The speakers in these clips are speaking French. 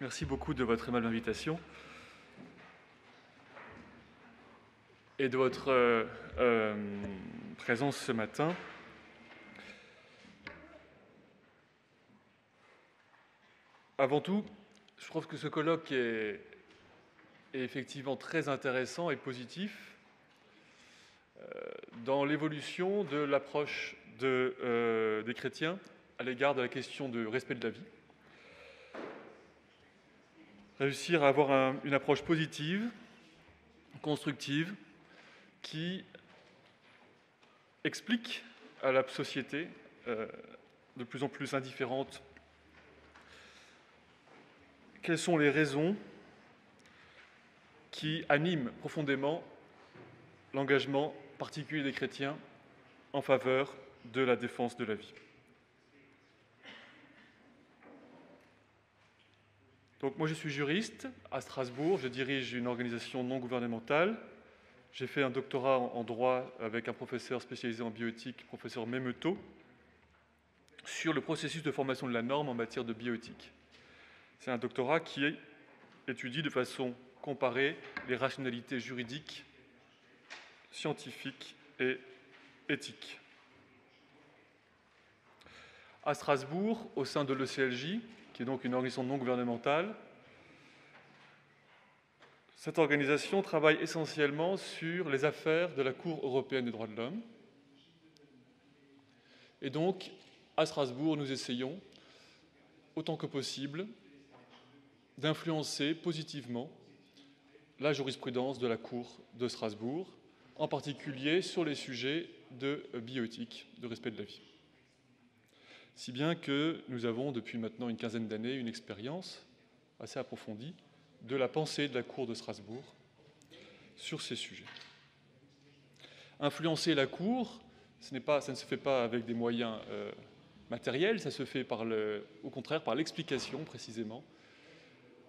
Merci beaucoup de votre aimable invitation et de votre présence ce matin. Avant tout, je trouve que ce colloque est effectivement très intéressant et positif dans l'évolution de l'approche des chrétiens à l'égard de la question du respect de la vie. Réussir à avoir une approche positive, constructive, qui explique à la société de plus en plus indifférente quelles sont les raisons qui animent profondément l'engagement particulier des chrétiens en faveur de la défense de la vie. Donc moi je suis juriste à Strasbourg, je dirige une organisation non gouvernementale. J'ai fait un doctorat en droit avec un professeur spécialisé en bioéthique, professeur Memeto, sur le processus de formation de la norme en matière de bioéthique. C'est un doctorat qui étudie de façon comparée les rationalités juridiques, scientifiques et éthiques. À Strasbourg, au sein de l'ECLJ, qui est donc une organisation non gouvernementale, cette organisation travaille essentiellement sur les affaires de la Cour européenne des droits de l'homme. Et donc, à Strasbourg, nous essayons, autant que possible, d'influencer positivement la jurisprudence de la Cour de Strasbourg, en particulier sur les sujets de bioéthique, de respect de la vie. Si bien que nous avons, depuis maintenant une quinzaine d'années, une expérience assez approfondie de la pensée de la Cour de Strasbourg sur ces sujets. Influencer la Cour, ça ne se fait pas avec des moyens matériels, ça se fait au contraire par l'explication précisément,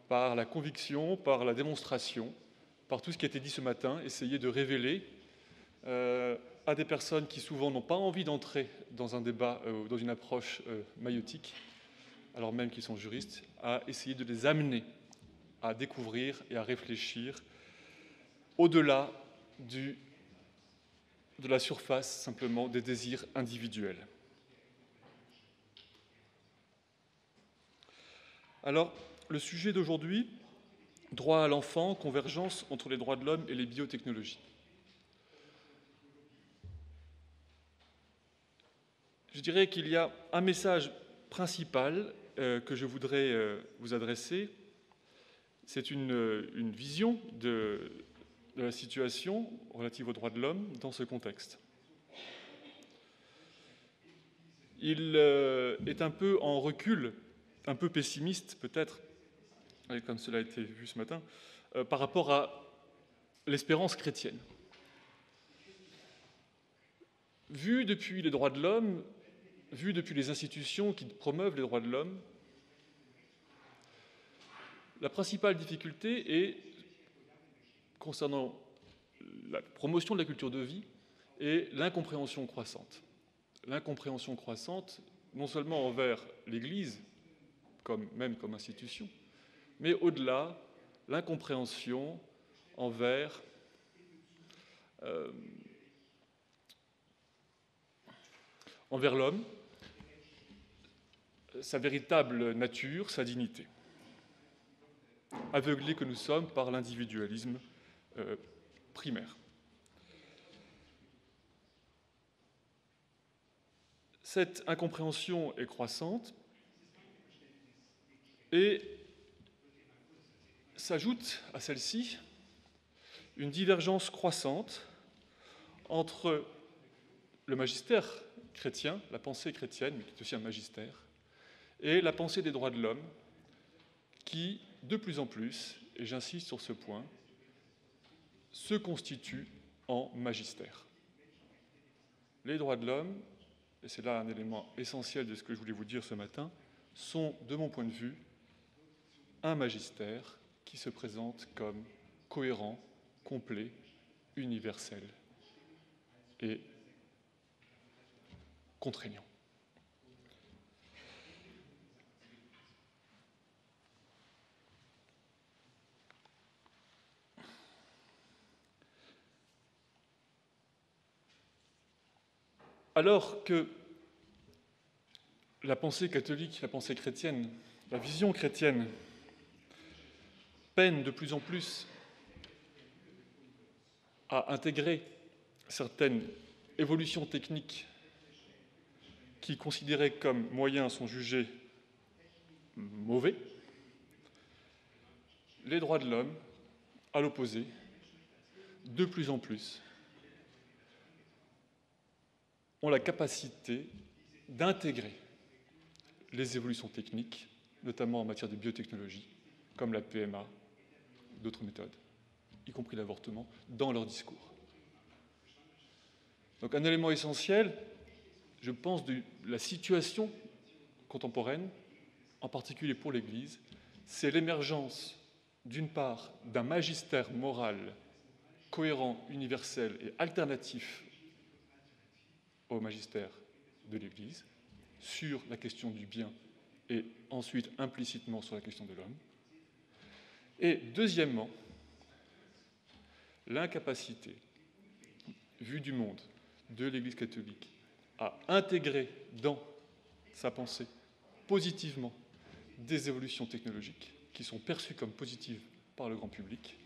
par la conviction, par la démonstration, par tout ce qui a été dit ce matin, essayer de révéler à des personnes qui souvent n'ont pas envie d'entrer dans un débat, dans une approche maïotique, alors même qu'ils sont juristes, à essayer de les amener à découvrir et à réfléchir au-delà de la surface simplement des désirs individuels. Alors, le sujet d'aujourd'hui, droit à l'enfant, convergence entre les droits de l'homme et les biotechnologies. Je dirais qu'il y a un message principal que je voudrais vous adresser. C'est une vision de la situation relative aux droits de l'homme dans ce contexte. Il est un peu en recul, un peu pessimiste peut-être, comme cela a été vu ce matin, par rapport à l'espérance chrétienne. Vu depuis les droits de l'homme, vu depuis les institutions qui promeuvent les droits de l'homme, la principale difficulté est, concernant la promotion de la culture de vie, est l'incompréhension croissante. L'incompréhension croissante, non seulement envers l'Église, même comme institution, mais au-delà, l'incompréhension envers l'homme, sa véritable nature, sa dignité. Aveuglés que nous sommes par l'individualisme primaire. Cette incompréhension est croissante et s'ajoute à celle-ci une divergence croissante entre le magistère chrétien, la pensée chrétienne, mais qui est aussi un magistère, et la pensée des droits de l'homme, qui, de plus en plus, et j'insiste sur ce point, se constitue en magistère. Les droits de l'homme, et c'est là un élément essentiel de ce que je voulais vous dire ce matin, sont, de mon point de vue, un magistère qui se présente comme cohérent, complet, universel et contraignant. Alors que la pensée catholique, la pensée chrétienne, la vision chrétienne peine de plus en plus à intégrer certaines évolutions techniques qui, considérées comme moyens, sont jugées mauvais, les droits de l'homme, à l'opposé, de plus en plus, ont la capacité d'intégrer les évolutions techniques, notamment en matière de biotechnologie, comme la PMA, d'autres méthodes, y compris l'avortement, dans leur discours. Donc un élément essentiel, je pense, de la situation contemporaine, en particulier pour l'Église, c'est l'émergence, d'une part, d'un magistère moral cohérent, universel et alternatif au magistère de l'Église, sur la question du bien et ensuite implicitement sur la question de l'homme. Et deuxièmement, l'incapacité, vue du monde, de l'Église catholique à intégrer dans sa pensée positivement des évolutions technologiques qui sont perçues comme positives par le grand public,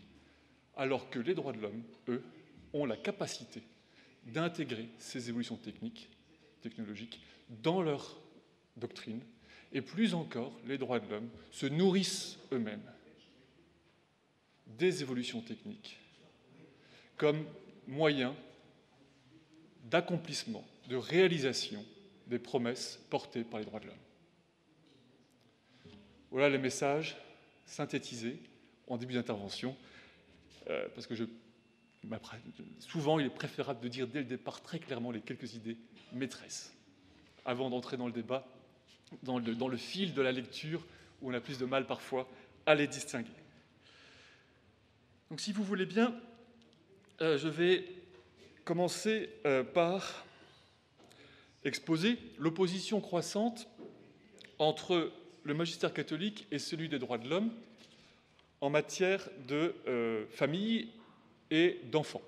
alors que les droits de l'homme, eux, ont la capacité d'intégrer ces évolutions technologiques dans leur doctrine, et plus encore, les droits de l'homme se nourrissent eux-mêmes des évolutions techniques comme moyen d'accomplissement, de réalisation des promesses portées par les droits de l'homme. Voilà les messages synthétisés en début d'intervention, parce que souvent il est préférable de dire dès le départ très clairement les quelques idées maîtresses, avant d'entrer dans le débat, dans le fil de la lecture, où on a plus de mal parfois à les distinguer. Donc si vous voulez bien, je vais commencer par exposer l'opposition croissante entre le magistère catholique et celui des droits de l'homme en matière de famille et d'enfants.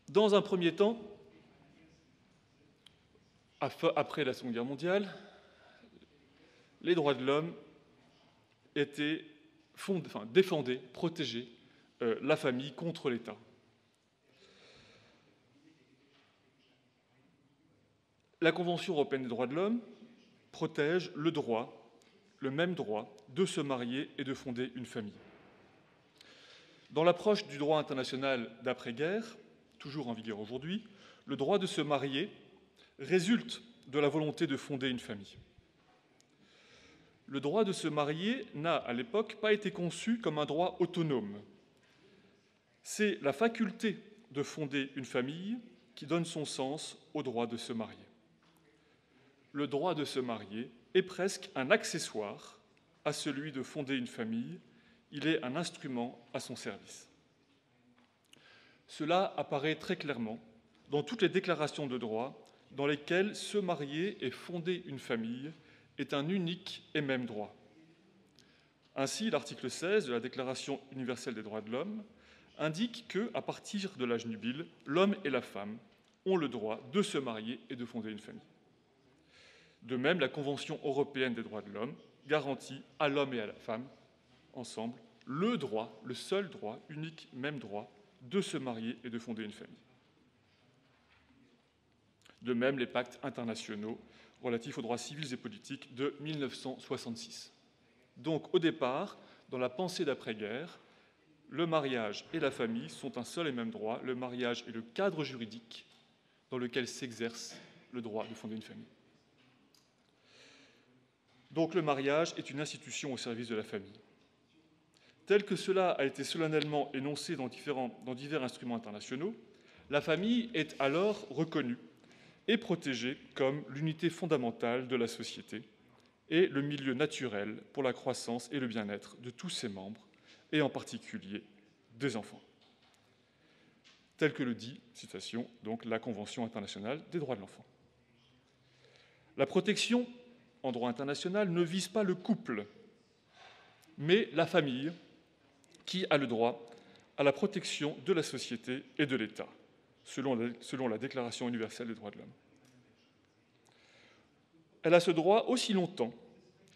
Dans un premier temps, après la Seconde Guerre mondiale, les droits de l'homme étaient défendaient, protégeaient la famille contre l'État. La Convention européenne des droits de l'homme protège le même droit de se marier et de fonder une famille. Dans l'approche du droit international d'après-guerre, toujours en vigueur aujourd'hui, le droit de se marier résulte de la volonté de fonder une famille. Le droit de se marier n'a, à l'époque, pas été conçu comme un droit autonome. C'est la faculté de fonder une famille qui donne son sens au droit de se marier. Le droit de se marier est presque un accessoire à celui de fonder une famille. Il est un instrument à son service. Cela apparaît très clairement dans toutes les déclarations de droit dans lesquelles se marier et fonder une famille est un unique et même droit. Ainsi, l'article 16 de la Déclaration universelle des droits de l'homme indique qu'à partir de l'âge nubile, l'homme et la femme ont le droit de se marier et de fonder une famille. De même, la Convention européenne des droits de l'homme garantit à l'homme et à la femme, ensemble, le droit, le seul droit, unique, même droit, de se marier et de fonder une famille. De même, les pactes internationaux relatifs aux droits civils et politiques de 1966. Donc, au départ, dans la pensée d'après-guerre, le mariage et la famille sont un seul et même droit. Le mariage est le cadre juridique dans lequel s'exerce le droit de fonder une famille. Donc, le mariage est une institution au service de la famille. Tel que cela a été solennellement énoncé dans divers instruments internationaux, la famille est alors reconnue et protégée comme l'unité fondamentale de la société et le milieu naturel pour la croissance et le bien-être de tous ses membres, et en particulier des enfants. Tel que le dit, citation, donc, la Convention internationale des droits de l'enfant. La protection, en droit international, ne vise pas le couple, mais la famille, qui a le droit à la protection de la société et de l'État, selon la Déclaration universelle des droits de l'homme. Elle a ce droit aussi longtemps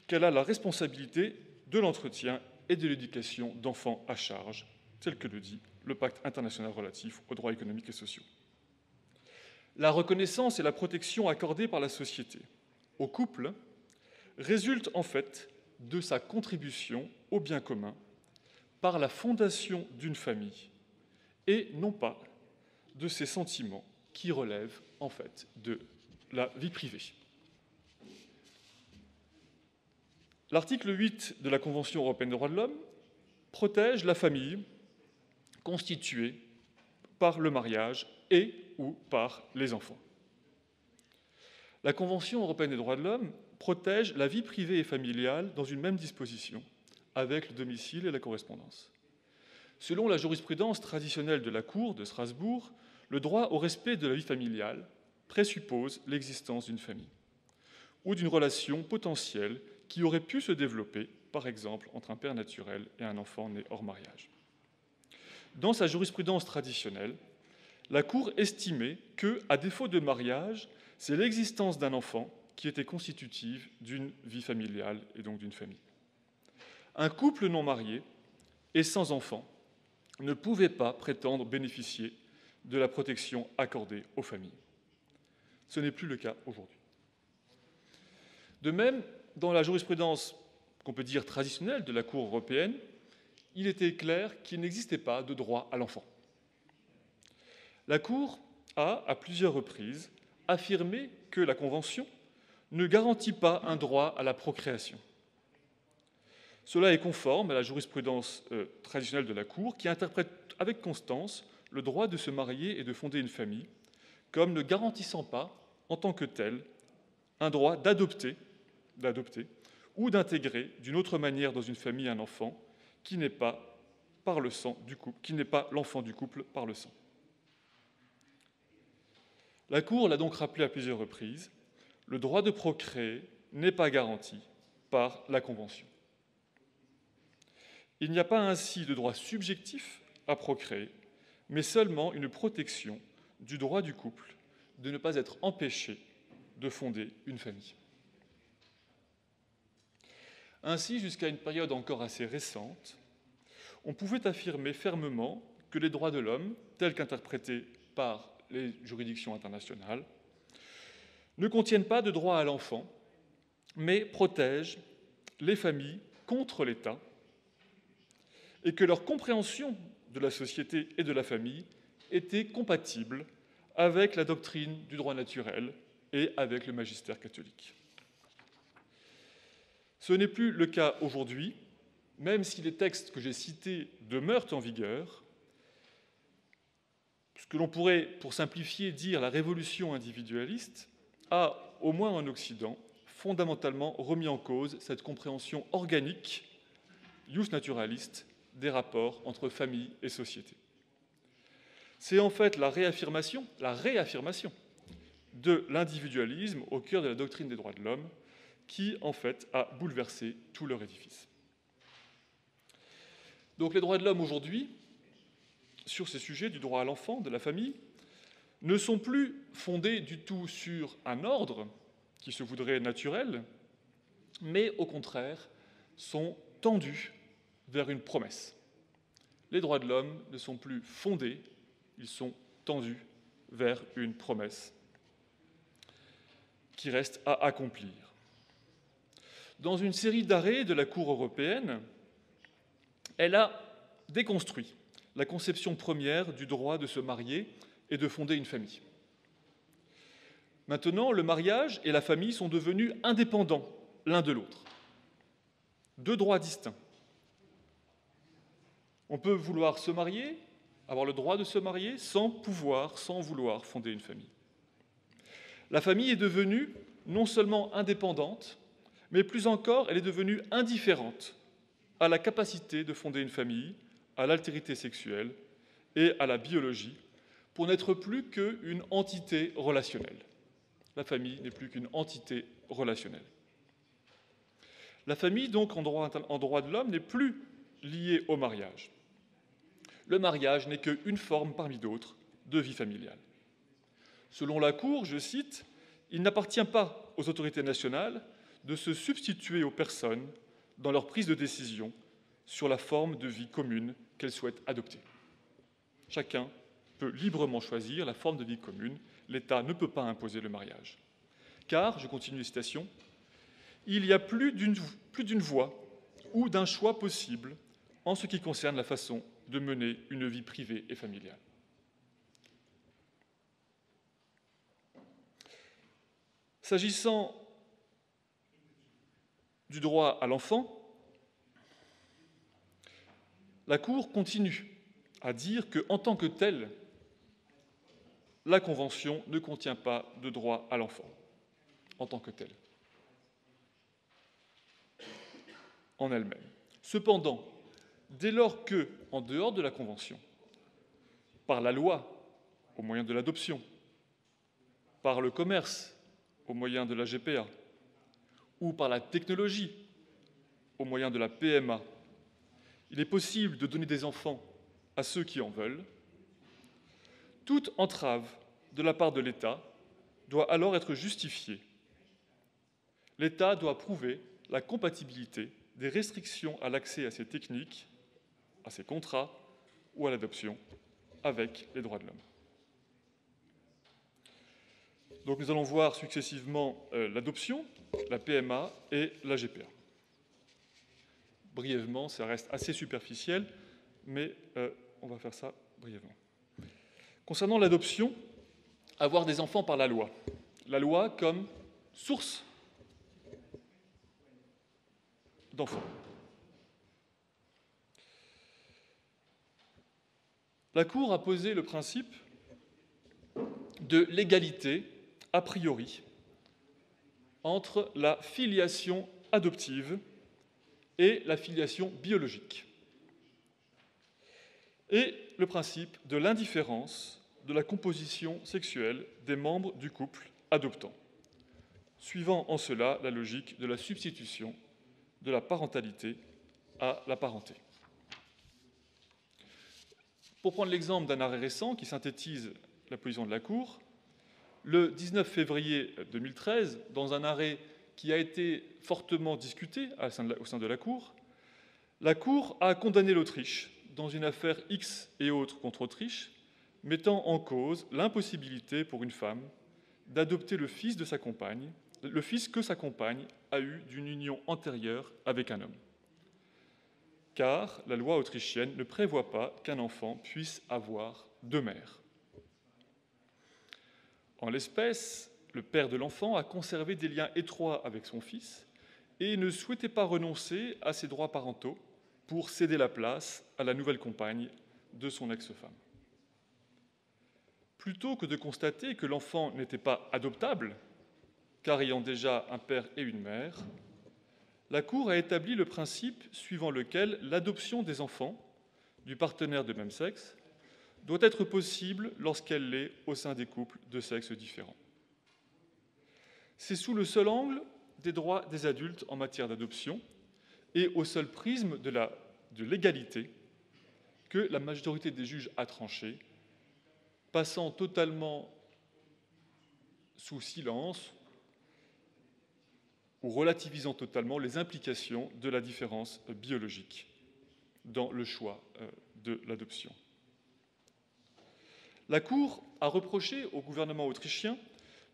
qu'elle a la responsabilité de l'entretien et de l'éducation d'enfants à charge, tel que le dit le Pacte international relatif aux droits économiques et sociaux. La reconnaissance et la protection accordées par la société au couple résultent en fait de sa contribution au bien commun par la fondation d'une famille et non pas de ses sentiments qui relèvent en fait de la vie privée. L'article 8 de la Convention européenne des droits de l'homme protège la famille constituée par le mariage et ou par les enfants. La Convention européenne des droits de l'homme protège la vie privée et familiale dans une même disposition, avec le domicile et la correspondance. Selon la jurisprudence traditionnelle de la Cour de Strasbourg, le droit au respect de la vie familiale présuppose l'existence d'une famille ou d'une relation potentielle qui aurait pu se développer, par exemple, entre un père naturel et un enfant né hors mariage. Dans sa jurisprudence traditionnelle, la Cour estimait que, à défaut de mariage, c'est l'existence d'un enfant qui était constitutive d'une vie familiale et donc d'une famille. Un couple non marié et sans enfant ne pouvait pas prétendre bénéficier de la protection accordée aux familles. Ce n'est plus le cas aujourd'hui. De même, dans la jurisprudence qu'on peut dire traditionnelle de la Cour européenne, il était clair qu'il n'existait pas de droit à l'enfant. La Cour a, à plusieurs reprises, affirmé que la Convention ne garantit pas un droit à la procréation. Cela est conforme à la jurisprudence traditionnelle de la Cour, qui interprète avec constance le droit de se marier et de fonder une famille comme ne garantissant pas, en tant que tel, un droit d'adopter ou d'intégrer d'une autre manière dans une famille un enfant qui n'est pas par le sang du couple, qui n'est pas l'enfant du couple par le sang. La Cour l'a donc rappelé à plusieurs reprises, le droit de procréer n'est pas garanti par la Convention. Il n'y a pas ainsi de droit subjectif à procréer, mais seulement une protection du droit du couple de ne pas être empêché de fonder une famille. Ainsi, jusqu'à une période encore assez récente, on pouvait affirmer fermement que les droits de l'homme, tels qu'interprétés par les juridictions internationales, ne contiennent pas de droit à l'enfant, mais protègent les familles contre l'État et que leur compréhension de la société et de la famille était compatible avec la doctrine du droit naturel et avec le magistère catholique. Ce n'est plus le cas aujourd'hui, même si les textes que j'ai cités demeurent en vigueur. Ce que l'on pourrait, pour simplifier, dire la révolution individualiste a, au moins en Occident, fondamentalement remis en cause cette compréhension organique, ius naturaliste, des rapports entre famille et société. C'est en fait la réaffirmation de l'individualisme au cœur de la doctrine des droits de l'homme qui, en fait, a bouleversé tout leur édifice. Donc les droits de l'homme aujourd'hui, sur ces sujets du droit à l'enfant, de la famille, ne sont plus fondés du tout sur un ordre qui se voudrait naturel, mais au contraire sont tendus vers une promesse. Les droits de l'homme ne sont plus fondés, ils sont tendus vers une promesse qui reste à accomplir. Dans une série d'arrêts de la Cour européenne, elle a déconstruit la conception première du droit de se marier et de fonder une famille. Maintenant, le mariage et la famille sont devenus indépendants l'un de l'autre. Deux droits distincts. On peut vouloir se marier, avoir le droit de se marier, sans vouloir fonder une famille. La famille est devenue non seulement indépendante, mais plus encore, elle est devenue indifférente à la capacité de fonder une famille, à l'altérité sexuelle et à la biologie, pour n'être plus qu'une entité relationnelle. La famille n'est plus qu'une entité relationnelle. La famille, donc, en droit de l'homme, n'est plus liée au mariage. Le mariage n'est qu'une forme parmi d'autres de vie familiale. Selon la Cour, je cite, « Il n'appartient pas aux autorités nationales de se substituer aux personnes dans leur prise de décision sur la forme de vie commune qu'elles souhaitent adopter. » Chacun peut librement choisir la forme de vie commune. L'État ne peut pas imposer le mariage. Car, je continue les citations, « il y a plus d'une voie ou d'un choix possible en ce qui concerne la façon de mener une vie privée et familiale. » S'agissant du droit à l'enfant, la Cour continue à dire qu'en tant que telle, la Convention ne contient pas de droit à l'enfant, en tant que telle, en elle-même. Cependant, dès lors que, en dehors de la Convention, par la loi, au moyen de l'adoption, par le commerce, au moyen de la GPA, ou par la technologie, au moyen de la PMA, il est possible de donner des enfants à ceux qui en veulent, toute entrave de la part de l'État doit alors être justifiée. L'État doit prouver la compatibilité des restrictions à l'accès à ces techniques, à ces contrats ou à l'adoption avec les droits de l'homme. Donc nous allons voir successivement l'adoption, la PMA et la GPA. Brièvement, ça reste assez superficiel, mais on va faire ça brièvement. Concernant l'adoption, avoir des enfants par la loi comme source d'enfants. La Cour a posé le principe de l'égalité a priori entre la filiation adoptive et la filiation biologique, et le principe de l'indifférence de la composition sexuelle des membres du couple adoptant, suivant en cela la logique de la substitution de la parentalité à la parenté. Pour prendre l'exemple d'un arrêt récent qui synthétise la position de la Cour, le 19 février 2013, dans un arrêt qui a été fortement discuté au sein de la Cour a condamné l'Autriche dans une affaire X et autres contre Autriche, mettant en cause l'impossibilité pour une femme d'adopter le fils que sa compagne a eu d'une union antérieure avec un homme. Car la loi autrichienne ne prévoit pas qu'un enfant puisse avoir deux mères. En l'espèce, le père de l'enfant a conservé des liens étroits avec son fils et ne souhaitait pas renoncer à ses droits parentaux pour céder la place à la nouvelle compagne de son ex-femme. Plutôt que de constater que l'enfant n'était pas adoptable, car ayant déjà un père et une mère, la Cour a établi le principe suivant lequel l'adoption des enfants du partenaire de même sexe doit être possible lorsqu'elle l'est au sein des couples de sexes différents. C'est sous le seul angle des droits des adultes en matière d'adoption et au seul prisme de l'égalité que la majorité des juges a tranché, passant totalement sous silence ou relativisant totalement les implications de la différence biologique dans le choix de l'adoption. La Cour a reproché au gouvernement autrichien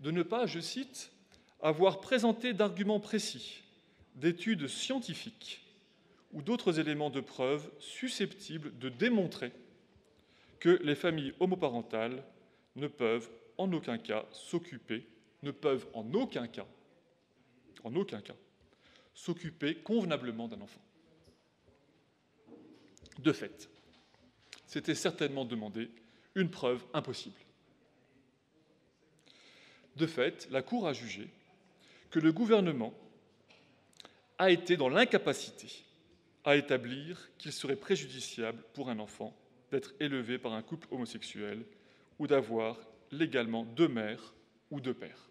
de ne pas, je cite, « avoir présenté d'arguments précis, d'études scientifiques ou d'autres éléments de preuve susceptibles de démontrer que les familles homoparentales ne peuvent en aucun cas s'occuper convenablement d'un enfant. » De fait, c'était certainement demander une preuve impossible. De fait, la Cour a jugé que le gouvernement a été dans l'incapacité à établir qu'il serait préjudiciable pour un enfant d'être élevé par un couple homosexuel ou d'avoir légalement deux mères ou deux pères.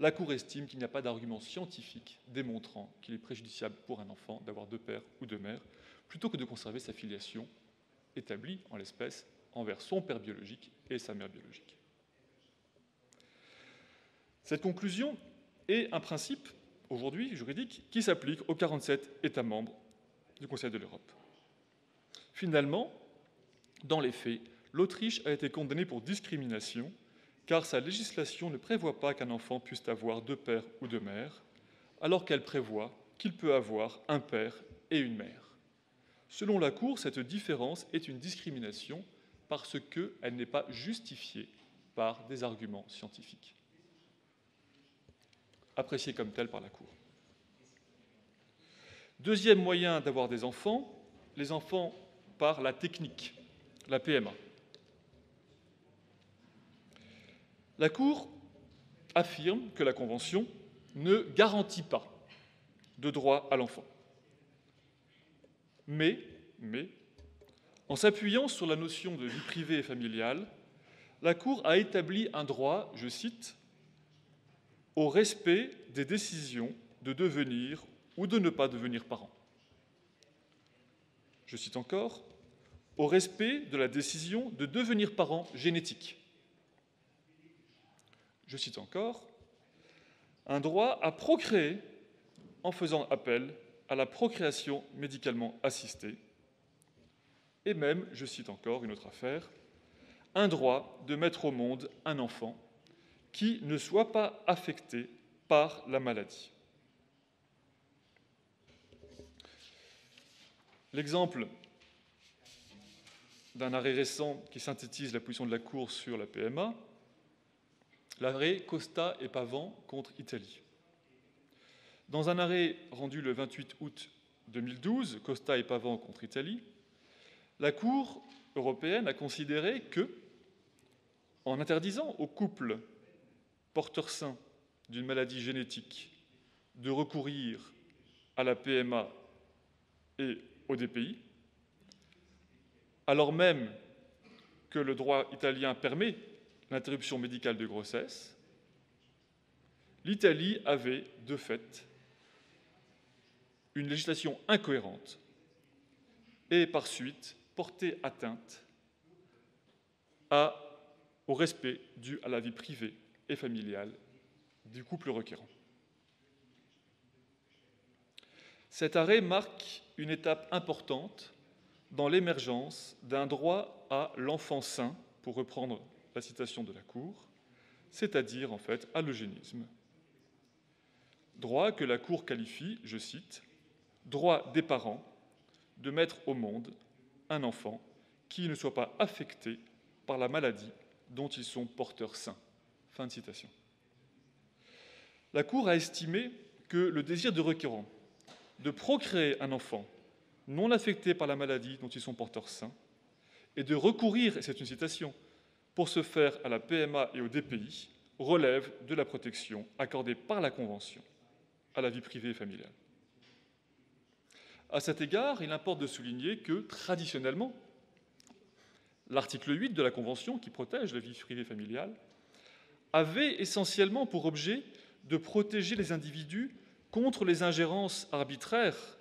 la Cour estime qu'il n'y a pas d'argument scientifique démontrant qu'il est préjudiciable pour un enfant d'avoir deux pères ou deux mères, plutôt que de conserver sa filiation établie, en l'espèce, envers son père biologique et sa mère biologique. Cette conclusion est un principe, aujourd'hui juridique, qui s'applique aux 47 États membres du Conseil de l'Europe. Finalement, dans les faits, l'Autriche a été condamnée pour discrimination, car sa législation ne prévoit pas qu'un enfant puisse avoir deux pères ou deux mères, alors qu'elle prévoit qu'il peut avoir un père et une mère. Selon la Cour, cette différence est une discrimination parce qu'elle n'est pas justifiée par des arguments scientifiques, appréciés comme tels par la Cour. Deuxième moyen d'avoir des enfants, les enfants par la technique, la PMA. La Cour affirme que la Convention ne garantit pas de droit à l'enfant. Mais, en s'appuyant sur la notion de vie privée et familiale, la Cour a établi un droit, je cite, « au respect des décisions de devenir ou de ne pas devenir parent ». Je cite encore, « au respect de la décision de devenir parent génétique ». Je cite encore, « un droit à procréer en faisant appel à la procréation médicalement assistée ». Et même, je cite encore une autre affaire, « un droit de mettre au monde un enfant qui ne soit pas affecté par la maladie ». L'exemple d'un arrêt récent qui synthétise la position de la Cour sur la PMA, l'arrêt Costa et Pavan contre Italie. Dans un arrêt rendu le 28 août 2012, Costa et Pavan contre Italie, la Cour européenne a considéré que, en interdisant aux couples porteurs sains d'une maladie génétique de recourir à la PMA et au DPI, alors même que le droit italien permet l'interruption médicale de grossesse, l'Italie avait, de fait, une législation incohérente et, par suite, porté atteinte au respect dû à la vie privée et familiale du couple requérant. Cet arrêt marque une étape importante dans l'émergence d'un droit à l'enfant sain, pour reprendre la citation de la Cour, c'est-à-dire en fait à l'eugénisme. Droit que la Cour qualifie, je cite, « droit des parents de mettre au monde un enfant qui ne soit pas affecté par la maladie dont ils sont porteurs sains ». Fin de citation. La Cour a estimé que le désir de requérant de procréer un enfant non affectés par la maladie dont ils sont porteurs sains, et de recourir, et c'est une citation, pour se faire à la PMA et au DPI, relève de la protection accordée par la Convention à la vie privée et familiale. À cet égard, il importe de souligner que, traditionnellement, l'article 8 de la Convention, qui protège la vie privée et familiale, avait essentiellement pour objet de protéger les individus contre les ingérences arbitraires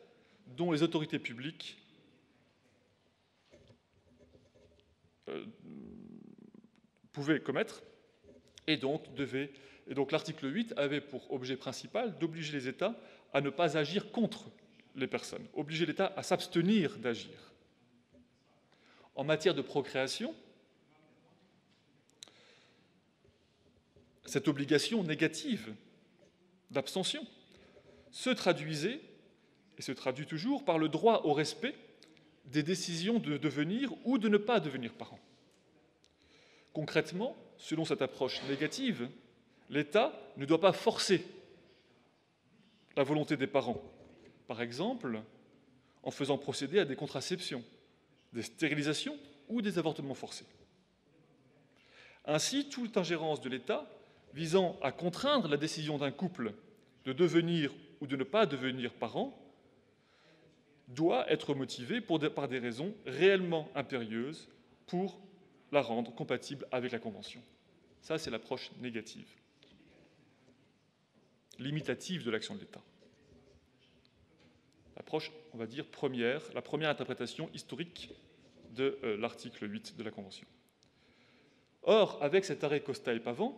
dont les autorités publiques pouvaient commettre, et donc l'article 8 avait pour objet principal d'obliger les États à ne pas agir contre les personnes, obliger l'État à s'abstenir d'agir. En matière de procréation, cette obligation négative d'abstention se traduisait, et se traduit toujours, par le droit au respect des décisions de devenir ou de ne pas devenir parent. Concrètement, selon cette approche négative, l'État ne doit pas forcer la volonté des parents, par exemple en faisant procéder à des contraceptions, des stérilisations ou des avortements forcés. Ainsi, toute ingérence de l'État visant à contraindre la décision d'un couple de devenir ou de ne pas devenir parent doit être motivée par des raisons réellement impérieuses pour la rendre compatible avec la Convention. Ça, c'est l'approche négative. limitative de l'action de l'État. L'approche, on va dire, première, la première interprétation historique de l'article 8 de la Convention. Or, avec cet arrêt Costa et Pavant,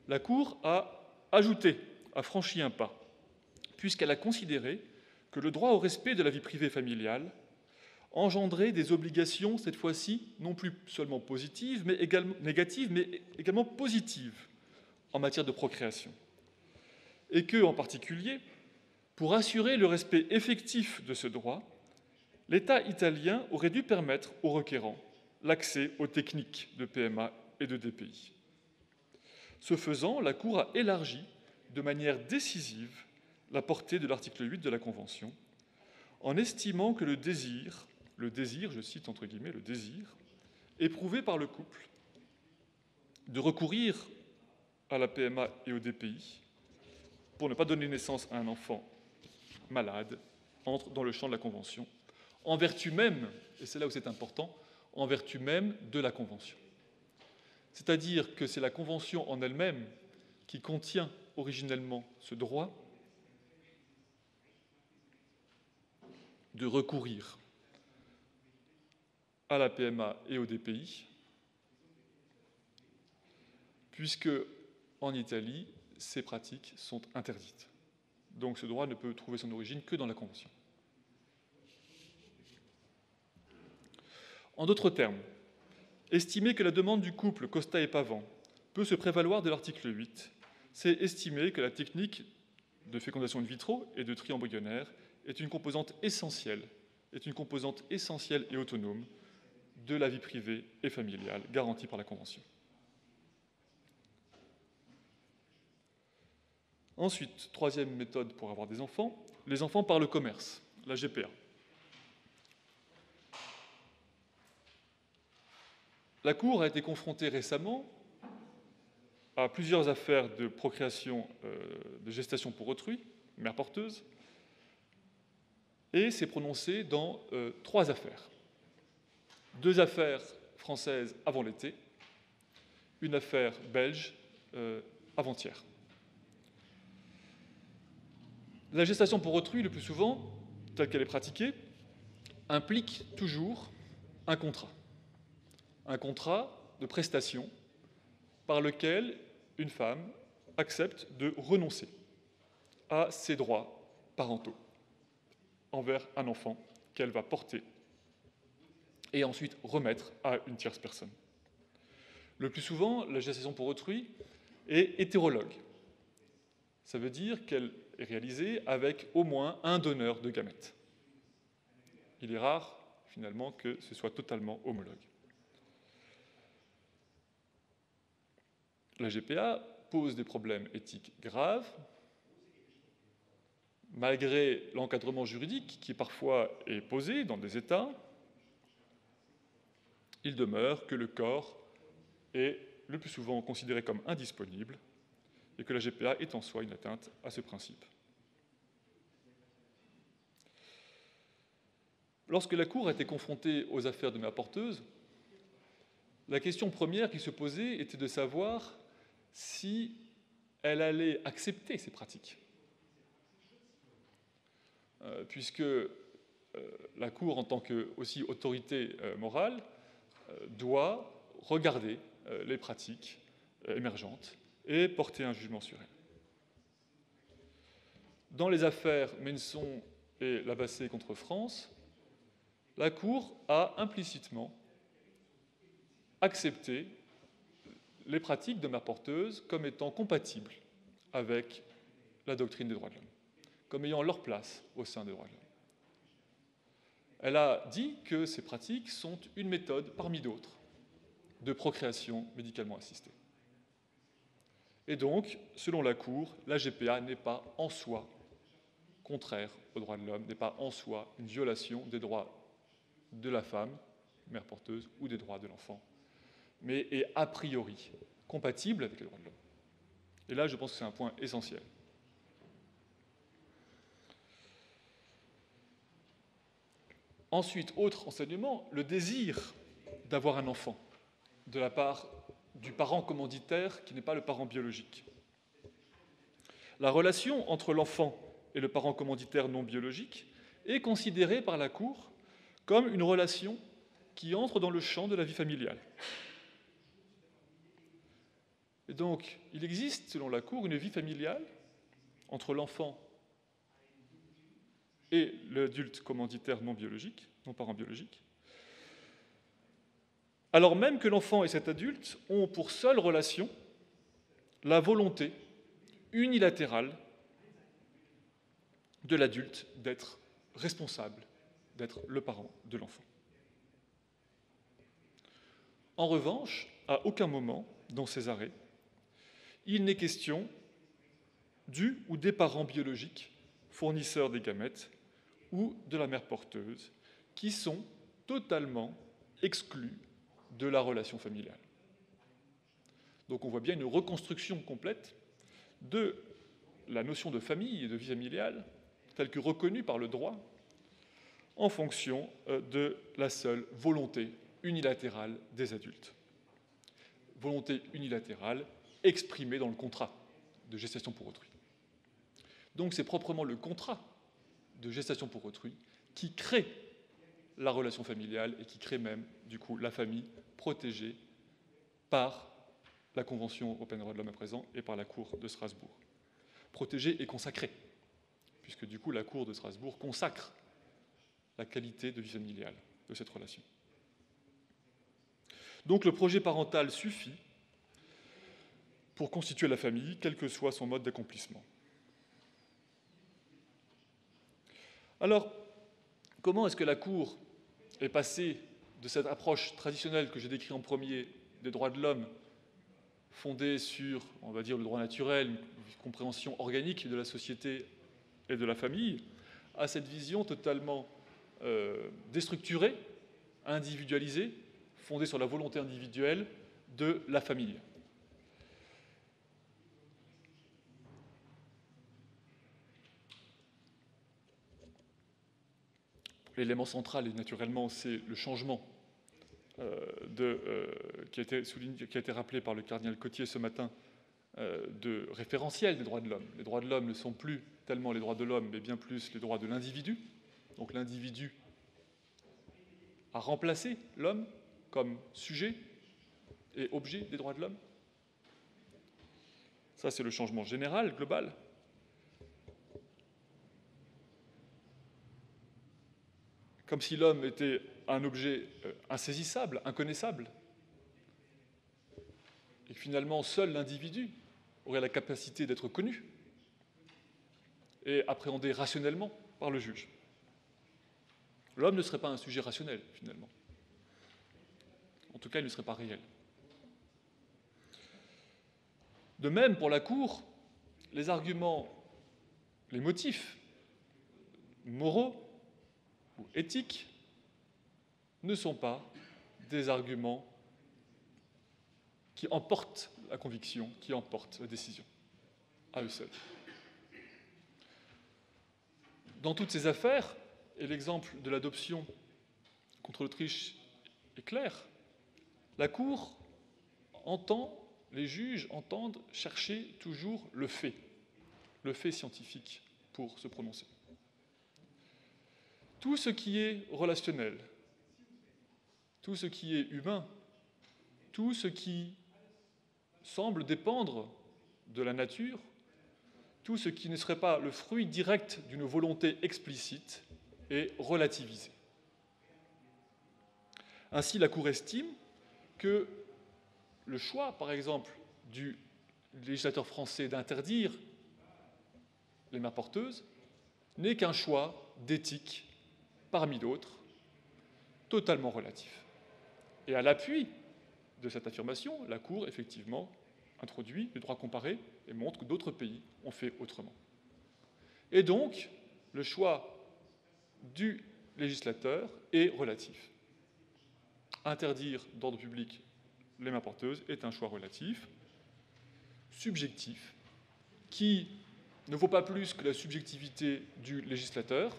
la Cour a ajouté, a franchi un pas, puisqu'elle a considéré que le droit au respect de la vie privée familiale engendrait des obligations, cette fois-ci, non plus seulement positives, mais également négatives, mais également positives en matière de procréation. Et que, en particulier, pour assurer le respect effectif de ce droit, l'État italien aurait dû permettre aux requérants l'accès aux techniques de PMA et de DPI. Ce faisant, la Cour a élargi de manière décisive la portée de l'article 8 de la Convention, en estimant que le désir, je cite entre guillemets, le désir, éprouvé par le couple de recourir à la PMA et au DPI pour ne pas donner naissance à un enfant malade entre dans le champ de la Convention, en vertu même, et c'est là où c'est important, en vertu même de la Convention. C'est-à-dire que c'est la Convention en elle-même qui contient originellement ce droit de recourir à la PMA et au DPI, puisque en Italie, ces pratiques sont interdites. Donc ce droit ne peut trouver son origine que dans la Convention. En d'autres termes, estimer que la demande du couple Costa et Pavant peut se prévaloir de l'article 8, c'est estimer que la technique de fécondation in vitro et de tri embryonnaire est une composante essentielle et autonome de la vie privée et familiale garantie par la Convention. Ensuite, troisième méthode pour avoir des enfants, les enfants par le commerce, la GPA. La Cour a été confrontée récemment à plusieurs affaires de procréation, de gestation pour autrui, mère porteuse, et s'est prononcée dans 3 affaires. 2 affaires françaises avant l'été, une affaire belge avant-hier. La gestation pour autrui, le plus souvent, telle qu'elle est pratiquée, implique toujours un contrat de prestation par lequel une femme accepte de renoncer à ses droits parentaux envers un enfant qu'elle va porter et ensuite remettre à une tierce personne. Le plus souvent, la gestation pour autrui est hétérologue. Ça veut dire qu'elle est réalisée avec au moins un donneur de gamètes. Il est rare, finalement, que ce soit totalement homologue. La GPA pose des problèmes éthiques graves, malgré l'encadrement juridique qui parfois est posé dans des États. Il demeure que le corps est le plus souvent considéré comme indisponible et que la GPA est en soi une atteinte à ce principe. Lorsque la Cour a été confrontée aux affaires de mères porteuses, la question première qui se posait était de savoir si elle allait accepter ces pratiques. Puisque la Cour, en tant que aussi autorité morale, doit regarder les pratiques émergentes et porter un jugement sur elles. Dans les affaires Menson et Labassé contre France, la Cour a implicitement accepté les pratiques de mères porteuses comme étant compatibles avec la doctrine des droits de l'homme, comme ayant leur place au sein des droits de l'homme. Elle a dit que ces pratiques sont une méthode parmi d'autres de procréation médicalement assistée. Et donc, selon la Cour, la GPA n'est pas en soi contraire aux droits de l'homme, n'est pas en soi une violation des droits de la femme, mère porteuse, ou des droits de l'enfant, mais est a priori compatible avec les droits de l'homme. Et là, je pense que c'est un point essentiel. Ensuite, autre enseignement, le désir d'avoir un enfant de la part du parent commanditaire qui n'est pas le parent biologique. La relation entre l'enfant et le parent commanditaire non biologique est considérée par la Cour comme une relation qui entre dans le champ de la vie familiale. Et donc, il existe, selon la Cour, une vie familiale entre l'enfant et l'adulte commanditaire non biologique, non parent biologique, alors même que l'enfant et cet adulte ont pour seule relation la volonté unilatérale de l'adulte d'être responsable, d'être le parent de l'enfant. En revanche, à aucun moment dans ces arrêts, il n'est question du ou des parents biologiques, fournisseurs des gamètes, ou de la mère porteuse, qui sont totalement exclus de la relation familiale. Donc on voit bien une reconstruction complète de la notion de famille et de vie familiale, telle que reconnue par le droit, en fonction de la seule volonté unilatérale des adultes. Volonté unilatérale exprimée dans le contrat de gestation pour autrui. Donc c'est proprement le contrat de gestation pour autrui qui crée la relation familiale et qui crée même, du coup, la famille protégée par la Convention européenne des droits de l'homme à présent et par la Cour de Strasbourg. Protégée et consacrée, puisque du coup la Cour de Strasbourg consacre la qualité de vie familiale de cette relation. Donc le projet parental suffit pour constituer la famille, quel que soit son mode d'accomplissement. Alors, comment est-ce que la Cour est passée de cette approche traditionnelle que j'ai décrite en premier des droits de l'homme, fondée sur, on va dire, le droit naturel, une compréhension organique de la société et de la famille, à cette vision totalement déstructurée, individualisée, fondée sur la volonté individuelle de la famille. L'élément central, et naturellement, c'est le changement qui a été rappelé par le cardinal Cottier ce matin, de référentiel des droits de l'homme. Les droits de l'homme ne sont plus tellement les droits de l'homme, mais bien plus les droits de l'individu. Donc l'individu a remplacé l'homme comme sujet et objet des droits de l'homme. Ça, c'est le changement général, global. Comme si l'homme était un objet insaisissable, inconnaissable. Et finalement, seul l'individu aurait la capacité d'être connu et appréhendé rationnellement par le juge. L'homme ne serait pas un sujet rationnel, finalement. En tout cas, il ne serait pas réel. De même, pour la Cour, les arguments, les motifs moraux ou éthiques ne sont pas des arguments qui emportent la conviction, qui emportent la décision, à eux seuls. Dans toutes ces affaires, et l'exemple de l'adoption contre l'Autriche est clair, la Cour les juges entendent chercher toujours le fait scientifique pour se prononcer. Tout ce qui est relationnel, tout ce qui est humain, tout ce qui semble dépendre de la nature, tout ce qui ne serait pas le fruit direct d'une volonté explicite est relativisé. Ainsi, la Cour estime que le choix, par exemple, du législateur français d'interdire les mères porteuses n'est qu'un choix d'éthique parmi d'autres, totalement relatif. Et à l'appui de cette affirmation, la Cour, effectivement, introduit le droit comparé et montre que d'autres pays ont fait autrement. Et donc, le choix du législateur est relatif. Interdire d'ordre public les mères porteuses est un choix relatif, subjectif, qui ne vaut pas plus que la subjectivité du législateur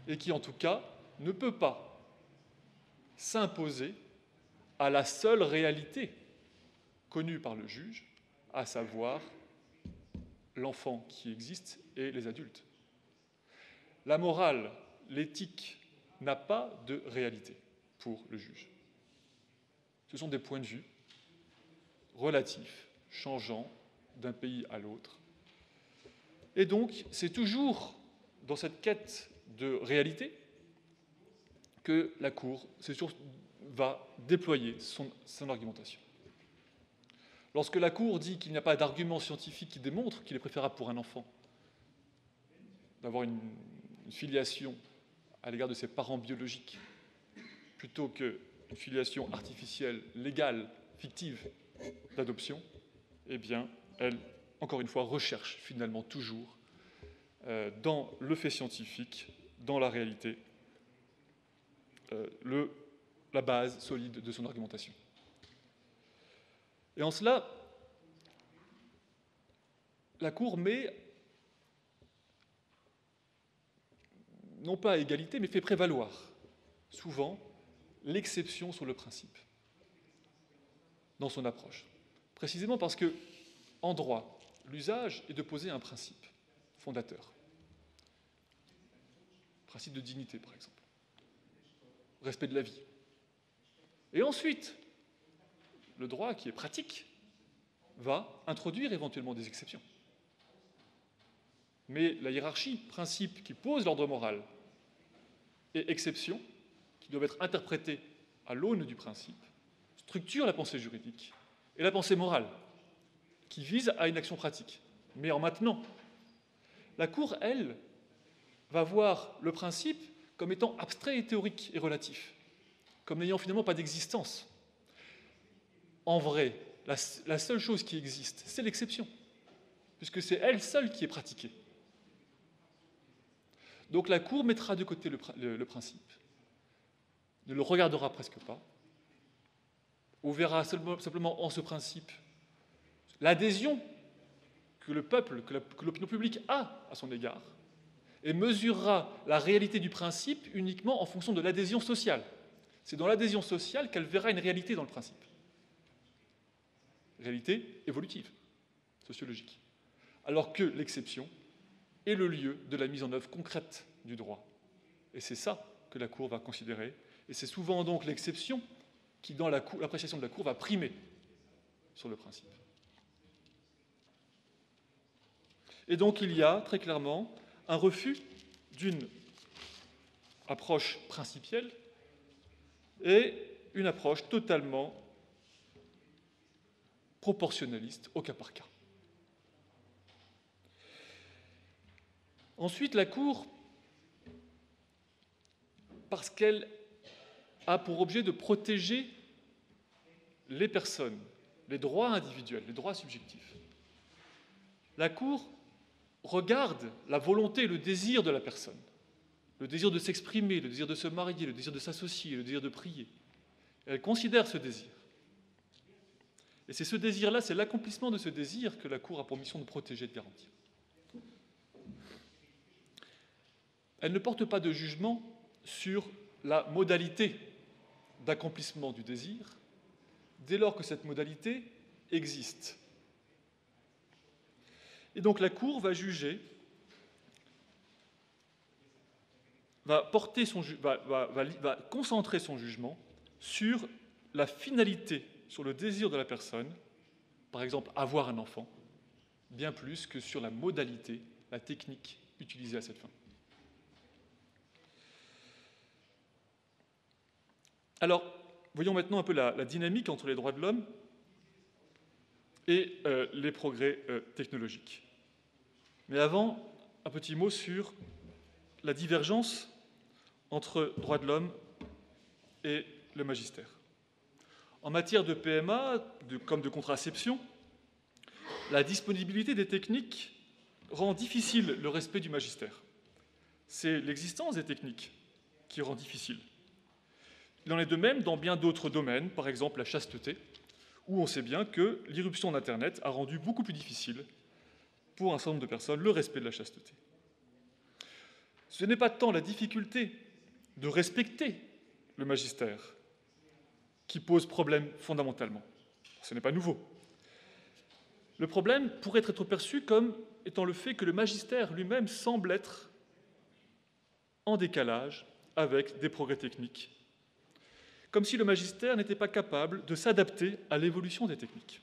et qui, en tout cas, ne peut pas s'imposer à la seule réalité connue par le juge, à savoir l'enfant qui existe et les adultes. La morale, l'éthique n'a pas de réalité pour le juge. Ce sont des points de vue relatifs, changeants d'un pays à l'autre. Et donc, c'est toujours dans cette quête de réalité que la Cour va déployer son argumentation. Lorsque la Cour dit qu'il n'y a pas d'argument scientifique qui démontre qu'il est préférable pour un enfant d'avoir une filiation à l'égard de ses parents biologiques plutôt qu'une filiation artificielle, légale, fictive d'adoption, eh bien, elle, encore une fois, recherche finalement toujours dans le fait scientifique, dans la réalité, la base solide de son argumentation. Et en cela, la Cour met, non pas à égalité, mais fait prévaloir, souvent, l'exception sur le principe, dans son approche. Précisément parce que, en droit, l'usage est de poser un principe fondateur. Principe de dignité, par exemple. Respect de la vie. Et ensuite, le droit, qui est pratique, va introduire éventuellement des exceptions. Mais la hiérarchie, principe qui pose l'ordre moral, et exception, qui doivent être interprétées à l'aune du principe, structure la pensée juridique et la pensée morale, qui vise à une action pratique. Mais en maintenant, la Cour, elle, va voir le principe comme étant abstrait et théorique et relatif, comme n'ayant finalement pas d'existence. En vrai, la seule chose qui existe, c'est l'exception, puisque c'est elle seule qui est pratiquée. Donc la Cour mettra de côté le principe, ne le regardera presque pas, ou verra simplement en ce principe l'adhésion que le peuple, que l'opinion publique a à son égard, et mesurera la réalité du principe uniquement en fonction de l'adhésion sociale. C'est dans l'adhésion sociale qu'elle verra une réalité dans le principe. Réalité évolutive, sociologique. Alors que l'exception est le lieu de la mise en œuvre concrète du droit. Et c'est ça que la Cour va considérer. Et c'est souvent donc l'exception qui, dans l'appréciation de la Cour, va primer sur le principe. Et donc il y a très clairement un refus d'une approche principielle et une approche totalement proportionnaliste au cas par cas. Ensuite, la Cour, parce qu'elle a pour objet de protéger les personnes, les droits individuels, les droits subjectifs, la Cour regarde la volonté et le désir de la personne, le désir de s'exprimer, le désir de se marier, le désir de s'associer, le désir de prier. Elle considère ce désir. Et c'est ce désir-là, c'est l'accomplissement de ce désir que la Cour a pour mission de protéger et de garantir. Elle ne porte pas de jugement sur la modalité d'accomplissement du désir, dès lors que cette modalité existe. Et donc la Cour va juger, va concentrer son jugement sur la finalité, sur le désir de la personne, par exemple avoir un enfant, bien plus que sur la modalité, la technique utilisée à cette fin. Alors, voyons maintenant un peu la dynamique entre les droits de l'homme et les progrès technologiques. Mais avant, un petit mot sur la divergence entre droits de l'homme et le magistère. En matière de PMA, comme de contraception, la disponibilité des techniques rend difficile le respect du magistère. C'est l'existence des techniques qui rend difficile. Il en est de même dans bien d'autres domaines, par exemple la chasteté, où on sait bien que l'irruption d'Internet a rendu beaucoup plus difficile pour un certain nombre de personnes le respect de la chasteté. Ce n'est pas tant la difficulté de respecter le magistère qui pose problème fondamentalement. Ce n'est pas nouveau. Le problème pourrait être perçu comme étant le fait que le magistère lui-même semble être en décalage avec des progrès techniques, comme si le magistère n'était pas capable de s'adapter à l'évolution des techniques.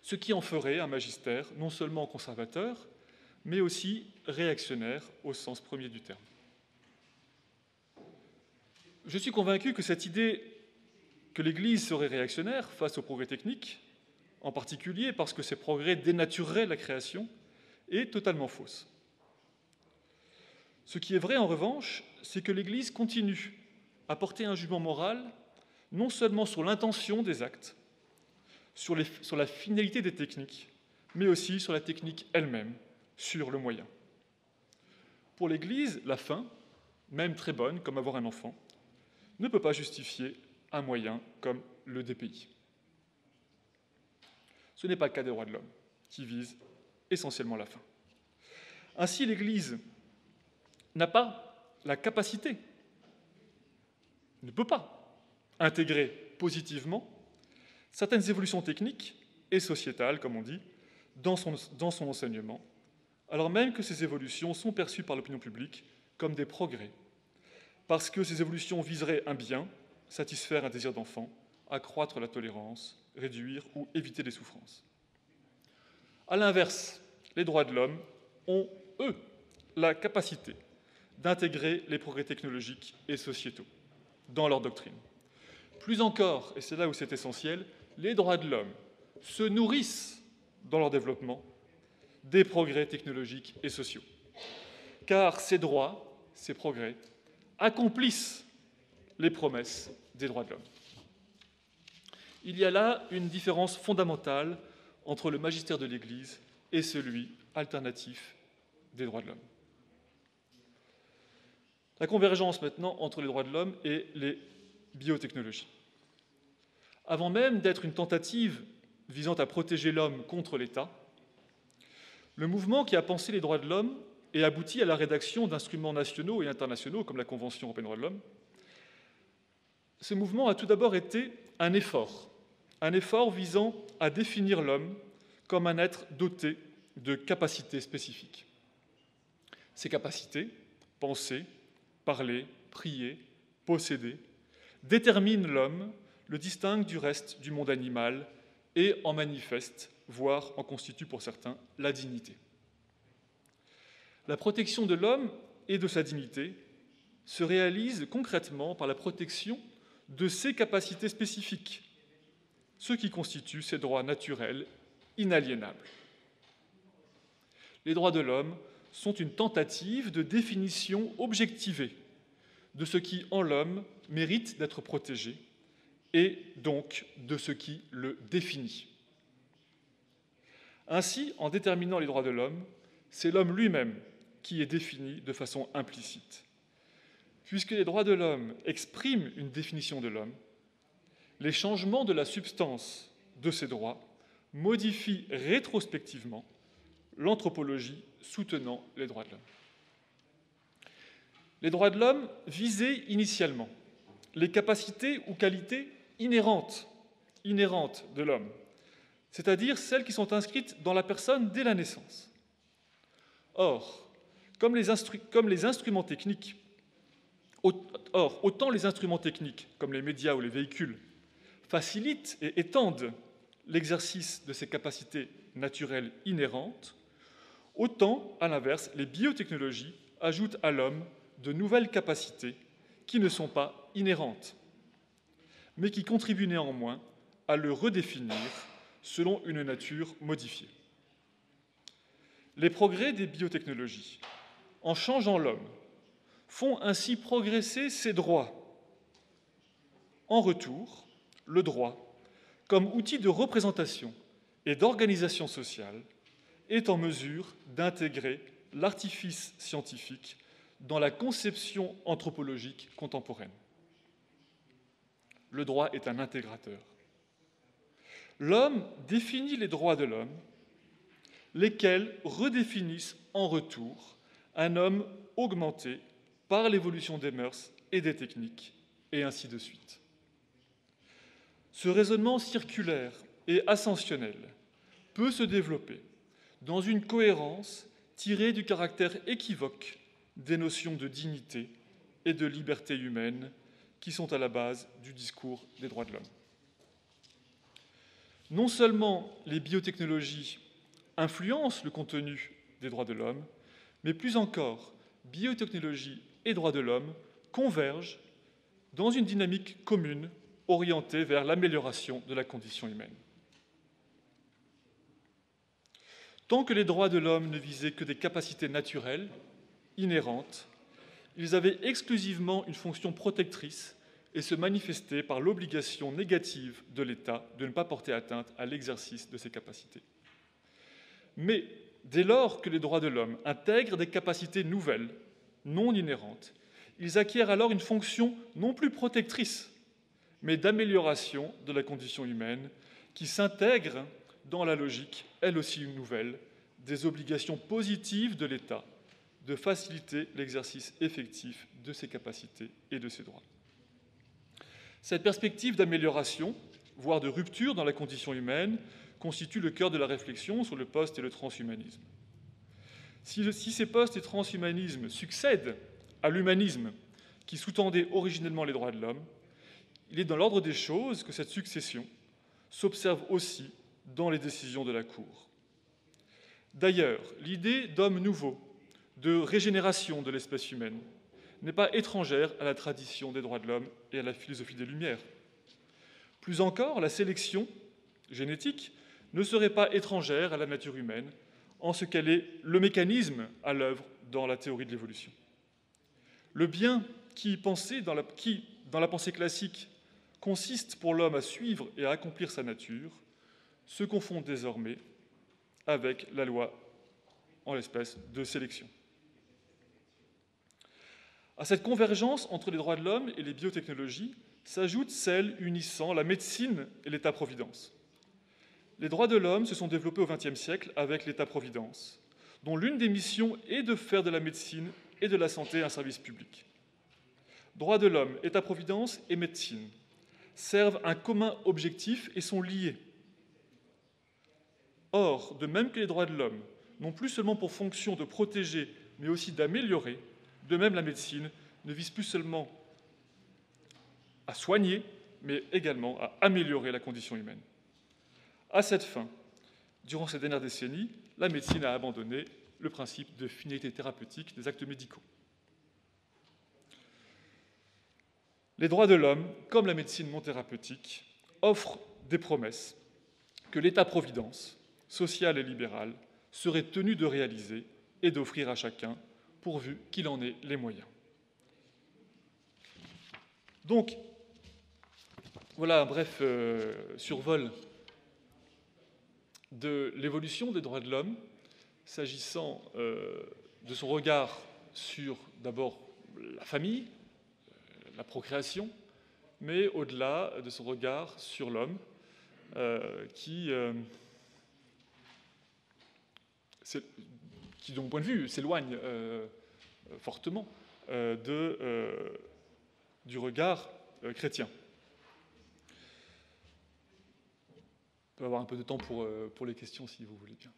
Ce qui en ferait un magistère non seulement conservateur, mais aussi réactionnaire au sens premier du terme. Je suis convaincu que cette idée que l'Église serait réactionnaire face aux progrès techniques, en particulier parce que ces progrès dénatureraient la création, est totalement fausse. Ce qui est vrai, en revanche, c'est que l'Église continue à porter un jugement moral non seulement sur l'intention des actes, sur la finalité des techniques, mais aussi sur la technique elle-même, sur le moyen. Pour l'Église, la fin, même très bonne, comme avoir un enfant, ne peut pas justifier un moyen comme le DPI. Ce n'est pas le cas des droits de l'homme, qui visent essentiellement la fin. Ainsi, l'Église n'a pas la capacité, ne peut pas intégrer positivement certaines évolutions techniques et sociétales, comme on dit, dans son enseignement, alors même que ces évolutions sont perçues par l'opinion publique comme des progrès, parce que ces évolutions viseraient un bien, satisfaire un désir d'enfant, accroître la tolérance, réduire ou éviter les souffrances. À l'inverse, les droits de l'homme ont, eux, la capacité d'intégrer les progrès technologiques et sociétaux dans leur doctrine. Plus encore, et c'est là où c'est essentiel, les droits de l'homme se nourrissent dans leur développement des progrès technologiques et sociaux. Car ces droits, ces progrès, accomplissent les promesses des droits de l'homme. Il y a là une différence fondamentale entre le magistère de l'Église et celui alternatif des droits de l'homme. La convergence maintenant entre les droits de l'homme et les biotechnologies. Avant même d'être une tentative visant à protéger l'homme contre l'État, le mouvement qui a pensé les droits de l'homme et abouti à la rédaction d'instruments nationaux et internationaux comme la Convention européenne des droits de l'homme, ce mouvement a tout d'abord été un effort visant à définir l'homme comme un être doté de capacités spécifiques. Ces capacités, penser, parler, prier, posséder, déterminent l'homme, le distinguent du reste du monde animal et en manifestent, voire en constituent pour certains, la dignité. La protection de l'homme et de sa dignité se réalise concrètement par la protection de ses capacités spécifiques, ce qui constitue ses droits naturels inaliénables. Les droits de l'homme sont une tentative de définition objectivée de ce qui, en l'homme, mérite d'être protégé et donc de ce qui le définit. Ainsi, en déterminant les droits de l'homme, c'est l'homme lui-même qui est défini de façon implicite. Puisque les droits de l'homme expriment une définition de l'homme, les changements de la substance de ces droits modifient rétrospectivement l'anthropologie soutenant les droits de l'homme. Les droits de l'homme visaient initialement les capacités ou qualités inhérentes de l'homme, c'est-à-dire celles qui sont inscrites dans la personne dès la naissance. Or, autant les instruments techniques, comme les médias ou les véhicules, facilitent et étendent l'exercice de ces capacités naturelles inhérentes, autant, à l'inverse, les biotechnologies ajoutent à l'homme de nouvelles capacités qui ne sont pas inhérentes, mais qui contribuent néanmoins à le redéfinir selon une nature modifiée. Les progrès des biotechnologies, en changeant l'homme, font ainsi progresser ses droits. En retour, le droit, comme outil de représentation et d'organisation sociale, est en mesure d'intégrer l'artifice scientifique dans la conception anthropologique contemporaine. Le droit est un intégrateur. L'homme définit les droits de l'homme, lesquels redéfinissent en retour un homme augmenté par l'évolution des mœurs et des techniques, et ainsi de suite. Ce raisonnement circulaire et ascensionnel peut se développer dans une cohérence tirée du caractère équivoque des notions de dignité et de liberté humaine qui sont à la base du discours des droits de l'homme. Non seulement les biotechnologies influencent le contenu des droits de l'homme, mais plus encore, biotechnologie et droits de l'homme convergent dans une dynamique commune orientée vers l'amélioration de la condition humaine. Tant que les droits de l'homme ne visaient que des capacités naturelles, inhérentes, ils avaient exclusivement une fonction protectrice et se manifestaient par l'obligation négative de l'État de ne pas porter atteinte à l'exercice de ces capacités. Mais dès lors que les droits de l'homme intègrent des capacités nouvelles, non inhérentes, ils acquièrent alors une fonction non plus protectrice, mais d'amélioration de la condition humaine qui s'intègre dans la logique, elle aussi nouvelle, des obligations positives de l'État de faciliter l'exercice effectif de ses capacités et de ses droits. Cette perspective d'amélioration, voire de rupture dans la condition humaine, constitue le cœur de la réflexion sur le post- et le transhumanisme. Si ces post- et transhumanismes succèdent à l'humanisme qui sous-tendait originellement les droits de l'homme, il est dans l'ordre des choses que cette succession s'observe aussi dans les décisions de la Cour. D'ailleurs, l'idée d'homme nouveau, de régénération de l'espèce humaine, n'est pas étrangère à la tradition des droits de l'homme et à la philosophie des Lumières. Plus encore, la sélection génétique ne serait pas étrangère à la nature humaine, en ce qu'elle est le mécanisme à l'œuvre dans la théorie de l'évolution. Le bien qui, dans la pensée classique, consiste pour l'homme à suivre et à accomplir sa nature, se confond désormais avec la loi, en l'espèce, de sélection. À cette convergence entre les droits de l'homme et les biotechnologies s'ajoute celle unissant la médecine et l'État-providence. Les droits de l'homme se sont développés au XXe siècle avec l'État-providence, dont l'une des missions est de faire de la médecine et de la santé un service public. Droits de l'homme, État-providence et médecine servent un commun objectif et sont liés. Or, de même que les droits de l'homme n'ont plus seulement pour fonction de protéger, mais aussi d'améliorer, de même la médecine ne vise plus seulement à soigner, mais également à améliorer la condition humaine. À cette fin, durant ces dernières décennies, la médecine a abandonné le principe de finalité thérapeutique des actes médicaux. Les droits de l'homme, comme la médecine non thérapeutique, offrent des promesses que l'État-providence, social et libéral, serait tenu de réaliser et d'offrir à chacun, pourvu qu'il en ait les moyens. Donc, voilà un bref survol de l'évolution des droits de l'homme, s'agissant de son regard sur, d'abord, la famille, la procréation, mais au-delà de son regard sur l'homme, qui, de mon point de vue, s'éloigne fortement du regard chrétien. On peut avoir un peu de temps pour les questions, si vous voulez bien.